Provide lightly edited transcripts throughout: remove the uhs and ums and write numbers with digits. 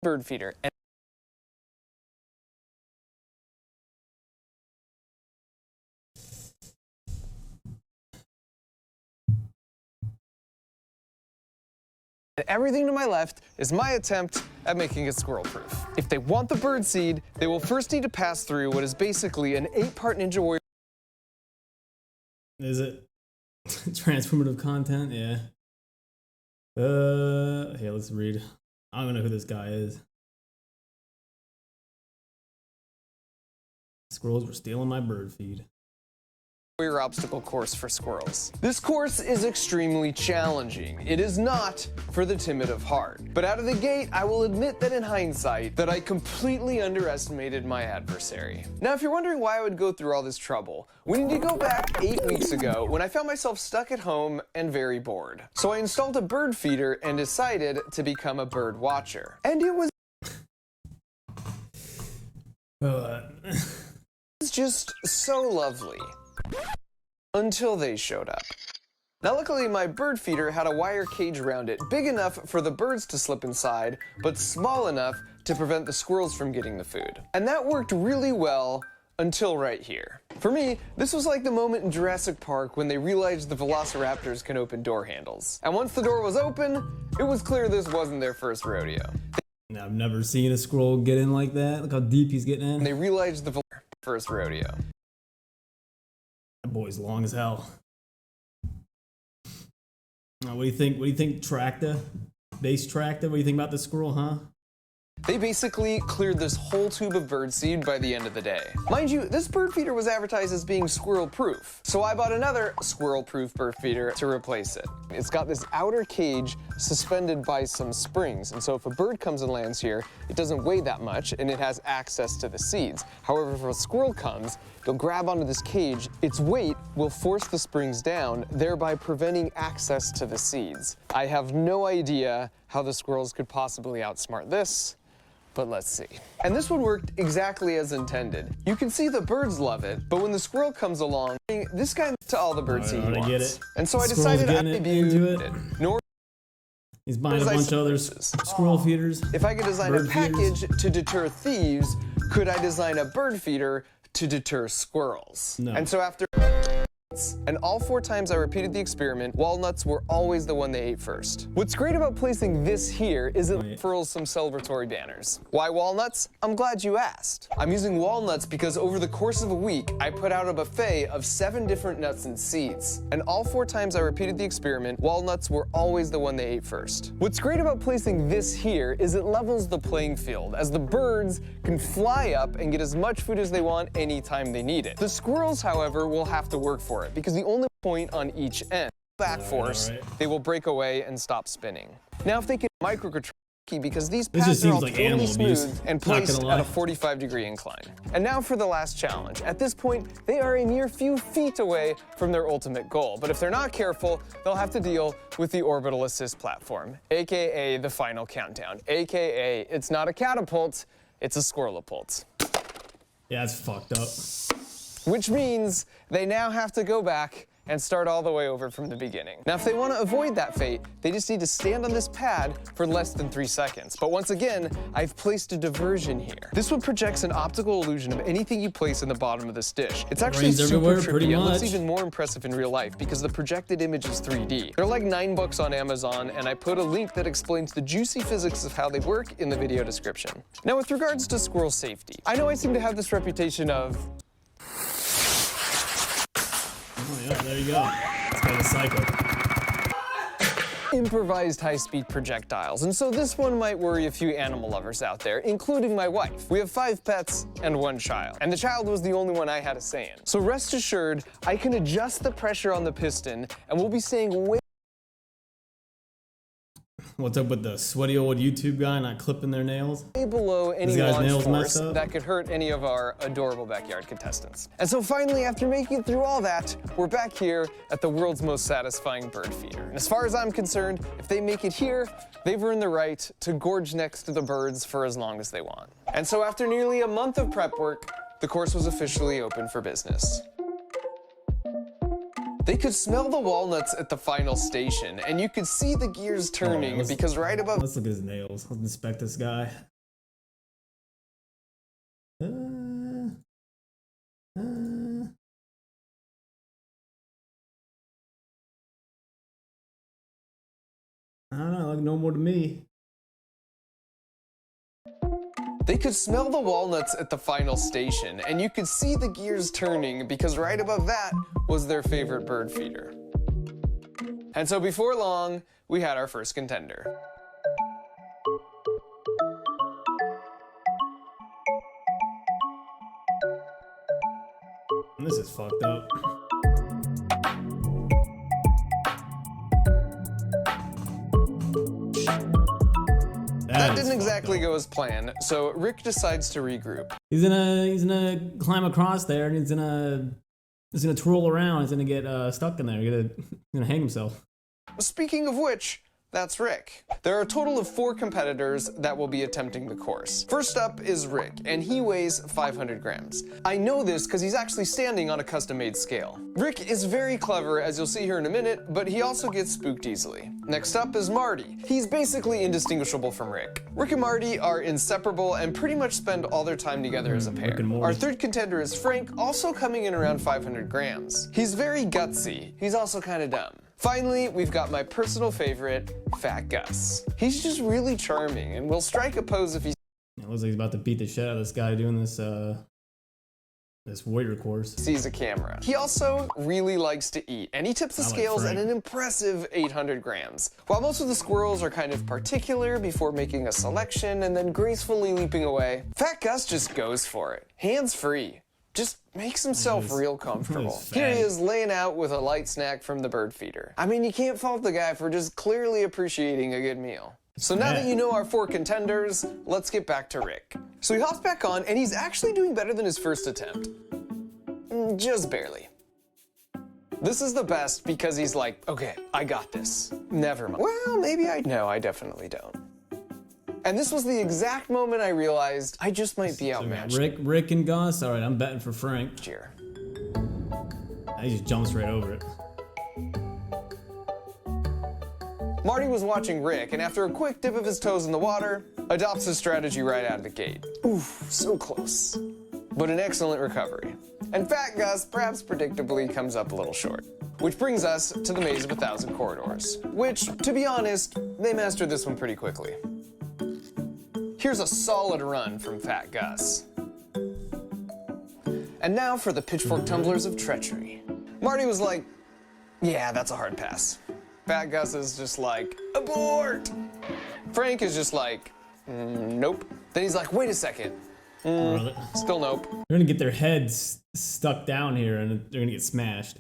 bird feeder. And everything to my left is my attempt at making it squirrel-proof. If they want the bird seed, they will first need to pass through what is basically an 8-part Ninja Warrior. Is it transformative content? Yeah. Hey, let's read. I don't know who this guy is. Squirrels were stealing my bird feed. Warrior obstacle course for squirrels. This course is extremely challenging. It is not for the timid of heart. But out of the gate, I will admit that in hindsight, that I completely underestimated my adversary. Now, if you're wondering why I would go through all this trouble, we need to go back 8 weeks ago when I found myself stuck at home and very bored. So I installed a bird feeder and decided to become a bird watcher. And it was it's just so lovely. Until they showed up. Now luckily my bird feeder had a wire cage around it, big enough for the birds to slip inside, but small enough to prevent the squirrels from getting the food. And that worked really well until right here. For me, this was like the moment in Jurassic Park when they realized the velociraptors can open door handles. And once the door was open, it was clear this wasn't their first rodeo. I've never seen a squirrel get in like that. Look how deep he's getting in. And they realized the first rodeo. That boy's long as hell. What do you think? What do you think, Tractor? Base Tractor? What do you think about the squirrel, huh? They basically cleared this whole tube of birdseed by the end of the day. Mind you, this bird feeder was advertised as being squirrel-proof, so I bought another squirrel-proof bird feeder to replace it. It's got this outer cage suspended by some springs, and so if a bird comes and lands here, it doesn't weigh that much, and it has access to the seeds. However, if a squirrel comes, it'll grab onto this cage. Its weight will force the springs down, thereby preventing access to the seeds. I have no idea how the squirrels could possibly outsmart this, but let's see. And this one worked exactly as intended. You can see the birds love it, but when the squirrel comes along, this guy to all the birdseed he wants. Get it. And so I decided I'd into it. Nor he's buying a bunch of other squirrel feeders. If I could design a package to deter thieves, could I design a bird feeder to deter squirrels? No. And so after and all 4 times I repeated the experiment, walnuts were always the one they ate first. What's great about placing this here is it unfurls some celebratory banners. Why walnuts? I'm glad you asked. I'm using walnuts because over the course of a week, I put out a buffet of 7 different nuts and seeds. And all 4 times I repeated the experiment, walnuts were always the one they ate first. What's great about placing this here is it levels the playing field, as the birds can fly up and get as much food as they want anytime they need it. The squirrels, however, will have to work for it, because the only point on each end, back force, they will break away and stop spinning. Now if they can micro-control, because these paths are all totally smooth and placed at a 45-degree incline. And now for the last challenge. At this point, they are a mere few feet away from their ultimate goal, but if they're not careful, they'll have to deal with the orbital assist platform, aka the final countdown, aka it's not a catapult, it's a squirrelapult. Yeah, it's fucked up. Which means they now have to go back and start all the way over from the beginning. Now, if they want to avoid that fate, they just need to stand on this pad for less than 3 seconds. But once again, I've placed a diversion here. This one projects an optical illusion of anything you place in the bottom of this dish. It's actually super trippy. It looks even more impressive in real life because the projected image is 3D. They're like $9 on Amazon, and I put a link that explains the juicy physics of how they work in the video description. Now, with regards to squirrel safety, I know I seem to have this reputation of yeah, there you go. It's kind of cycle. Improvised high-speed projectiles, and so this one might worry a few animal lovers out there, including my wife. We have 5 pets and 1 child, and the child was the only one I had a say in. So rest assured, I can adjust the pressure on the piston, and we'll be staying way What's up with the sweaty old YouTube guy not clipping their nails? below any launch force that could hurt any of our adorable backyard contestants. And so finally, after making it through all that, we're back here at the world's most satisfying bird feeder. And as far as I'm concerned, if they make it here, they've earned the right to gorge next to the birds for as long as they want. And so after nearly a month of prep work, the course was officially open for business. They could smell the walnuts at the final station, and you could see the gears turning because right above— Let's look at his nails. Let's inspect this guy. I don't know, like no more to me. They could smell the walnuts at the final station, and you could see the gears turning because right above that was their favorite bird feeder. And so before long, we had our first contender. This is fucked up. That didn't exactly go as planned, so Rick decides to regroup. He's gonna climb across there, and he's gonna twirl around. He's gonna get stuck in there. He's gonna hang himself. Speaking of which, that's Rick. There are a total of 4 competitors that will be attempting the course. First up is Rick, and he weighs 500 grams. I know this because he's actually standing on a custom-made scale. Rick is very clever, as you'll see here in a minute, but he also gets spooked easily. Next up is Marty. He's basically indistinguishable from Rick. Rick and Marty are inseparable and pretty much spend all their time together as a pair. Our third contender is Frank, also coming in around 500 grams. He's very gutsy. He's also kind of dumb. Finally, we've got my personal favorite, Fatgus. He's just really charming and will strike a pose if he's— It looks like he's about to beat the shit out of this guy doing this this warrior course. Sees a camera. He also really likes to eat, and he tips the scales at an impressive 800 grams. While most of the squirrels are kind of particular before making a selection and then gracefully leaping away, Fatgus just goes for it, hands free. Just makes himself real comfortable. Here he is laying out with a light snack from the bird feeder. I mean, you can't fault the guy for just clearly appreciating a good meal. So now that you know our 4 contenders, let's get back to Rick. So he hops back on, and he's actually doing better than his first attempt. Just barely. This is the best because he's like, okay, I got this. Never mind. Well, maybe I— No, I definitely don't. And this was the exact moment I realized I just might be outmatched. Rick and Gus? Alright, I'm betting for Frank. Cheer. He just jumps right over it. Marty was watching Rick, and after a quick dip of his toes in the water, adopts his strategy right out of the gate. Oof, so close. But an excellent recovery. And Fatgus, perhaps predictably, comes up a little short. Which brings us to the Maze of 1,000 Corridors, which, to be honest, they mastered this one pretty quickly. Here's a solid run from Fatgus. And now for the pitchfork tumblers of treachery. Marty was like, yeah, that's a hard pass. Fatgus is just like, abort! Frank is just like, nope. Then he's like, wait a second. Still nope. They're gonna get their heads stuck down here and they're gonna get smashed.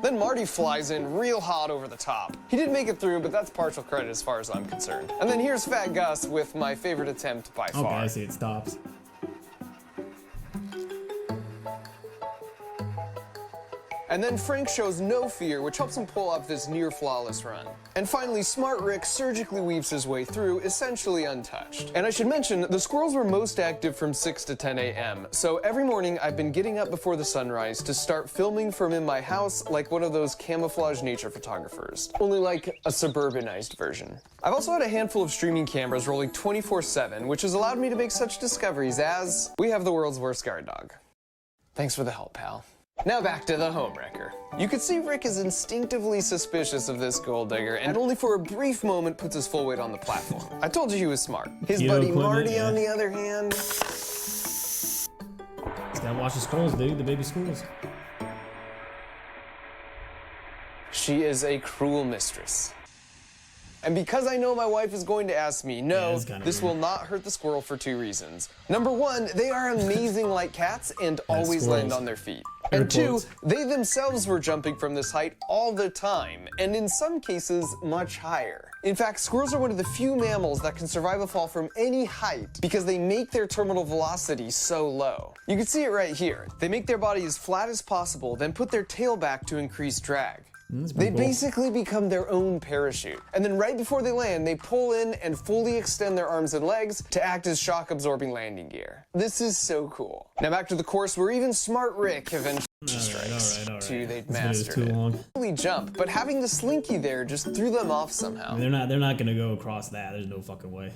Then Marty flies in real hot over the top. He did make it through, but that's partial credit as far as I'm concerned. And then here's Fatgus with my favorite attempt by far. Okay, I see, it stops. And then Frank shows no fear, which helps him pull off this near-flawless run. And finally, Smart Rick surgically weaves his way through, essentially untouched. And I should mention, the squirrels were most active from 6 to 10 a.m., so every morning I've been getting up before the sunrise to start filming from in my house like one of those camouflage nature photographers, only like a suburbanized version. I've also had a handful of streaming cameras rolling 24/7, which has allowed me to make such discoveries as, we have the world's worst guard dog. Thanks for the help, pal. Now back to the homewrecker. You can see Rick is instinctively suspicious of this gold digger and only for a brief moment puts his full weight on the platform. I told you he was smart. His buddy Marty, on the other hand... Just gotta watch the squirrels, dude, the baby squirrels. She is a cruel mistress. And because I know my wife is going to ask me, no, this will not hurt the squirrel for 2 reasons. Number 1, they are amazing like cats and always land on their feet. And 2, they themselves were jumping from this height all the time, and in some cases, much higher. In fact, squirrels are one of the few mammals that can survive a fall from any height because they make their terminal velocity so low. You can see it right here. They make their body as flat as possible, then put their tail back to increase drag. They basically become their own parachute. And then right before they land, they pull in and fully extend their arms and legs to act as shock-absorbing landing gear. This is so cool. Now back to the course where even Smart Rick eventually... strikes. All right. Two, they'd This video's mastered too it. long. Really jump, but having the slinky there just threw them off somehow. They're not gonna go across that. There's no fucking way.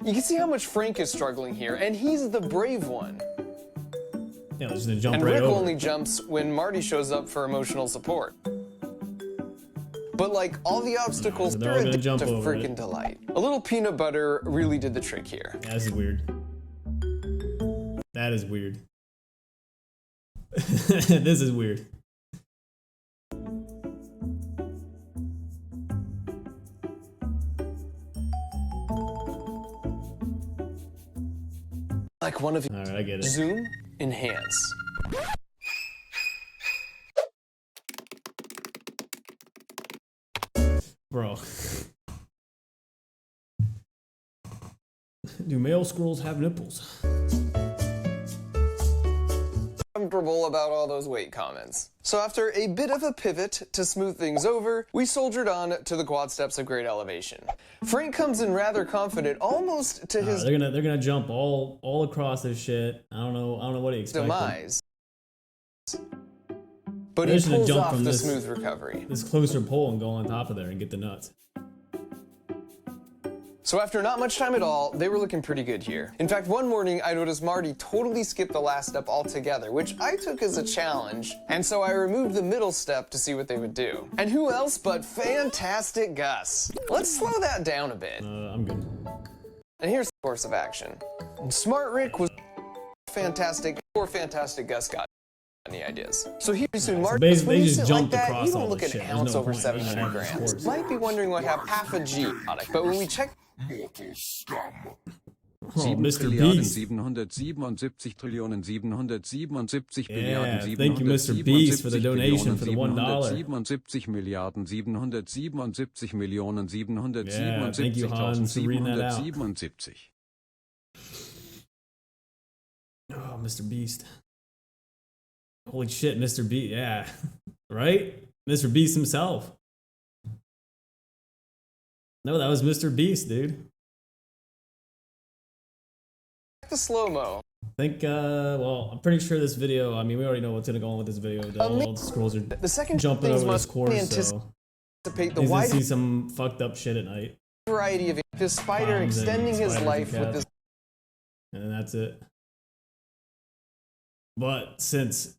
You can see how much Frank is struggling here, and he's the brave one. Yeah, they're just gonna jump And right Rick over. only jumps when Marty shows up for emotional support. But like all the obstacles, they're all they're gonna a jump of over freaking it. delight. A little peanut butter really did the trick here. Yeah, this is weird. That is weird. This is weird. Like one of you. Alright, I get it. Zoom, enhance. Bro. Do male squirrels have nipples? Comfortable about all those weight comments. So after a bit of a pivot to smooth things over, we soldiered on to the quad steps of great elevation. Frank comes in rather confident, almost to his They're gonna jump all across this shit. I don't know what he expected. demise. But They're he just gonna pulls jump off from the this- smooth recovery. This closer pole and go on top of there and get the nuts. So after not much time at all, they were looking pretty good here. In fact, one morning I noticed Marty totally skipped the last step altogether, which I took as a challenge, and so I removed the middle step to see what they would do. And who else but Fantastic Gus? Let's slow that down a bit. I'm good. And here's the course of action. Smart Rick was fantastic, poor Fantastic Gus got any ideas. So here's soon Marty, basically, when they you just sit jumped like that, across you don't all look this at an shit. There's ounce no over point. 700 grams. Might be wondering what have half a G on it, but when we check Oh, 7 Mr. Trilliarden Beast. 777 Trillionen 777 Yeah, Billiarden thank you, Mr. Beast, for the donation for the $1. 777 Milliarden 777 Millionen Yeah, thank you, Hans, for reading that out. 777. Oh, Mr. Beast. Holy shit, Mr. Beast. Yeah. Right? Mr. Beast himself. No, that was Mr. Beast, dude. the slow-mo. I think, well, I'm pretty sure this video, I mean, we already know what's gonna go on with this video. All the squirrels are The second jumping things over this must course, so anticipate the he's gonna wide see some fucked up shit at night. variety of this spider Bombs and extending his spiders life and with cats. this And then that's it. But since